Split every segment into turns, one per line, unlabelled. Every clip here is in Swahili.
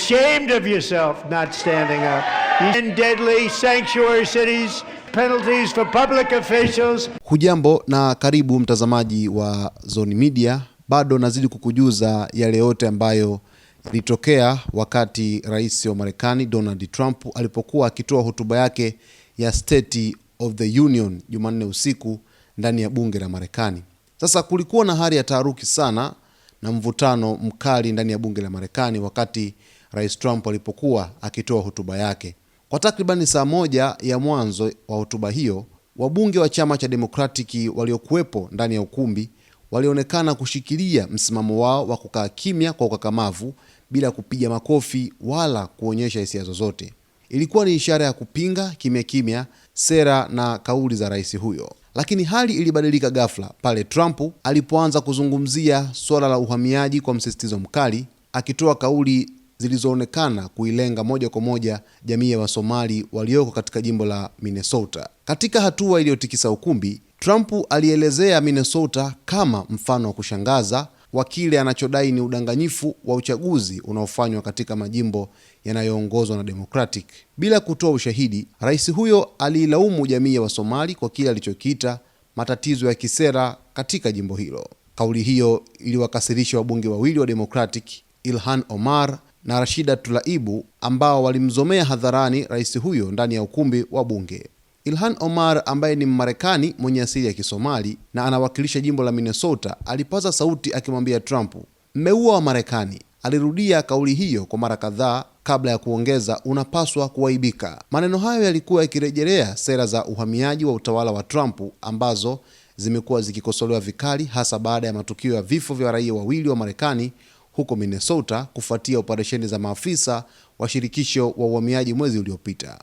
ashamed of yourself not standing up. In deadly sanctuary cities, penalties for public officials.
Hujambo na karibu mtazamaji wa Zone Media. Bado nazidi kukujuza yale yote ambayo yalitokea wakati rais wa Marekani Donald Trump alipokuwa akitoa hotuba yake ya State of the Union Jumanne usiku ndani ya bunge la Marekani. Sasa kulikuwa na hali ya taharuki sana na mvutano mkali ndani ya bunge la Marekani wakati rais Trump alipokuwa akitoa hotuba yake. Kwa takribani saa moja ya mwanzo wa hotuba hiyo, wabunge wa chama cha Democratic waliokuwepo ndani ya ukumbi walionekana kushikilia msimamo wao wa kukaa kimya kwa ukakamavu bila kupiga makofi wala kuonyesha hisia zozote. Ilikuwa ni ishara ya kupinga kimya kimya sera na kauli za rais huyo. Lakini hali ilibadilika ghafla pale Trump alipoanza kuzungumzia swala la uhamiaji kwa msisitizo mkali, akitoa kauli zilizoonekana kuilenga moja kwa moja jamii ya Wasomali walioko katika jimbo la Minnesota. Katika hatua iliyotikisa ukumbi, Trump alielezea Minnesota kama mfano wa kushangaza wa kile anachodai ni udanganyifu wa uchaguzi unaofanywa katika majimbo yanayoongozwa na Democratic. Bila kutoa ushahidi, rais huyo aliilaumu jamii ya Wasomali kwa kile alichokiita matatizo ya kisera katika jimbo hilo. Kauli hiyo iliwakasirisha wabunge wawili wa Democratic, Ilhan Omar na Rashida Tlaib, ambao walimzomea hadharani rais huyo ndani ya ukumbi wa bunge. Ilhan Omar, ambaye ni Mmarekani mwenye asili ya Kisomali na anawakilisha jimbo la Minnesota, alipaza sauti akimwambia Trump, "Mmeua wa Marekani." Alirudia kauli hiyo kwa mara kadhaa kabla ya kuongeza, "Unapaswa kuaibika." Maneno hayo yalikuwa yakirejelea sera za uhamiaji wa utawala wa Trump ambazo zimekuwa zikikosolewa vikali, hasa baada ya matukio ya vifo vya raia wawili wa Marekani huko Minnesota kufuatia operesheni za maafisa wa shirikisho wa uhamiaji mwezi uliopita.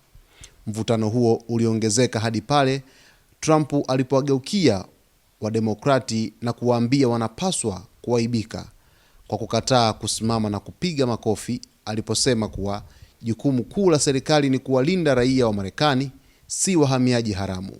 Mvutano huo uliongezeka hadi pale Trump alipowageukia Wademokrati na kuwaambia wanapaswa kuaibika kwa kukataa kusimama na kupiga makofi aliposema kuwa jukumu kuu la serikali ni kuwalinda raia wa Marekani, si wahamiaji haramu.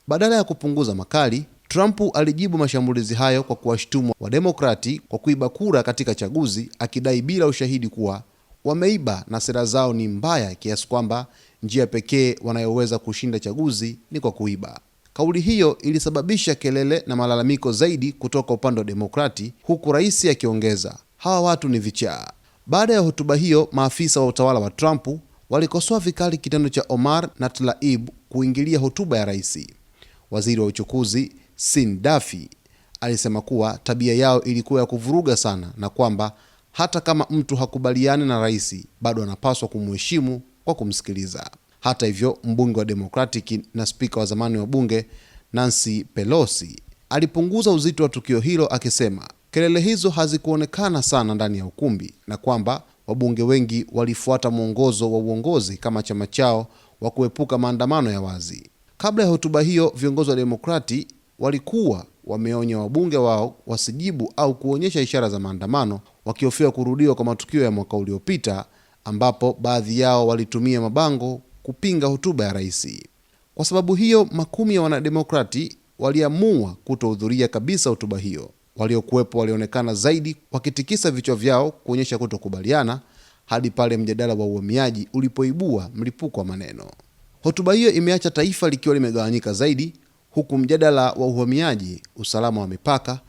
Badala ya kupunguza makali, Trump alijibu mashambulizi hayo kwa kuwashtumu Wademokrati kwa kuiba kura katika chaguzi, akidai bila ushahidi kuwa wameiba na sera zao ni mbaya kiasi kwamba njia pekee wanayoweza kushinda chaguzi ni kwa kuiba. Kauli hiyo ilisababisha kelele na malalamiko zaidi kutoka upande wa Demokrati, huku rais akiongeza, "Hawa watu ni vichaa." Baada ya hotuba hiyo, maafisa wa utawala wa Trump walikosoa vikali kitendo cha Omar na Tlaib kuingilia hotuba ya rais. Waziri wa uchukuzi Sean Duffy alisema kuwa tabia yao ilikuwa ya kuvuruga sana na kwamba hata kama mtu hakubaliani na rais, bado anapaswa kumheshimu kwa kumsikiliza. Hata hivyo, mbunge wa Democratic na spika wa zamani wa bunge Nancy Pelosi alipunguza uzito wa tukio hilo akisema kelele hizo hazikuonekana sana ndani ya ukumbi na kwamba wabunge wengi walifuata mwongozo wa uongozi kama chama chao wa kuepuka maandamano ya wazi. Kabla ya hotuba hiyo, viongozi wa Demokrati walikuwa wameonya wabunge wao wasijibu au kuonyesha ishara za maandamano, wakihofia kurudiwa kwa matukio ya mwaka uliopita ambapo baadhi yao walitumia mabango kupinga hotuba ya rais. Kwa sababu hiyo, makumi ya wanademokrati waliamua kutohudhuria kabisa hotuba hiyo. Waliokuwepo walionekana zaidi wakitikisa vichwa vyao kuonyesha kutokubaliana hadi pale mjadala wa uhamiaji ulipoibua mlipuko wa maneno. Hotuba hiyo imeacha taifa likiwa limegawanyika zaidi, huku mjadala wa uhamiaji, usalama wa mipaka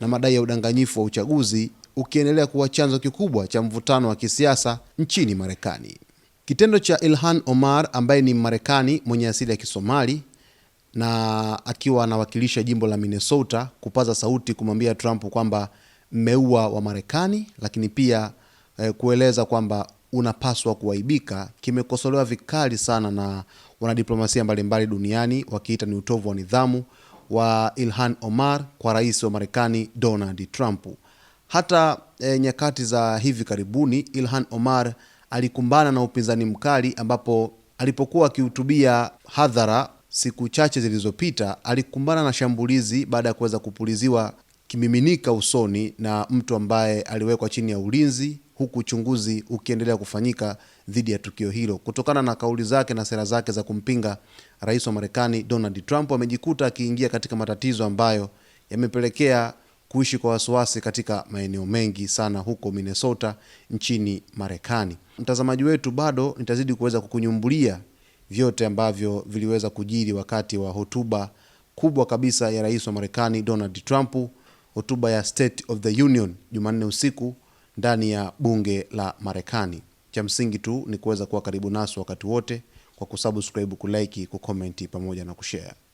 na madai ya udanganyifu wa uchaguzi ukiendelea kuwa chanzo kikubwa cha mvutano wa kisiasa nchini Marekani. Kitendo cha Ilhan Omar, ambaye ni Marekani mwenye asili ya Kisomali na akiwa anawakilisha jimbo la Minnesota, kupaza sauti kumwambia Trump kwamba mmeua wa Marekani, lakini pia kueleza kwamba unapaswa kuaibika, kimekosolewa vikali sana na wanadiplomasia mbalimbali duniani, wakiita ni utovu wa nidhamu wa Ilhan Omar kwa rais wa Marekani Donald Trump. Hata nyakati za hivi karibuni Ilhan Omar alikumbana na upinzani mkali ambapo alipokuwa akihutubia hadhara siku chache zilizopita, alikumbana na shambulizi baada ya kuweza kupuliziwa kimiminika usoni na mtu ambaye aliwekwa chini ya ulinzi, huku uchunguzi ukiendelea kufanyika dhidi ya tukio hilo. Kutokana na kauli zake na sera zake za kumpinga rais wa Marekani Donald Trump, amejikuta akiingia katika matatizo ambayo yamepelekea kuishi kwa wasiwasi katika maeneo mengi sana huko Minnesota nchini Marekani. Mtazamaji wetu, bado nitazidi kuweza kukunyumbulia vyote ambavyo viliweza kujiri wakati wa hotuba kubwa kabisa ya rais wa Marekani Donald Trump, hotuba ya State of the Union Jumanne usiku ndani ya bunge la Marekani. Cha msingi tu ni kuweza kuwa karibu naso wakati wote kwa kusubscribe, kulike, kucomment pamoja na kushare.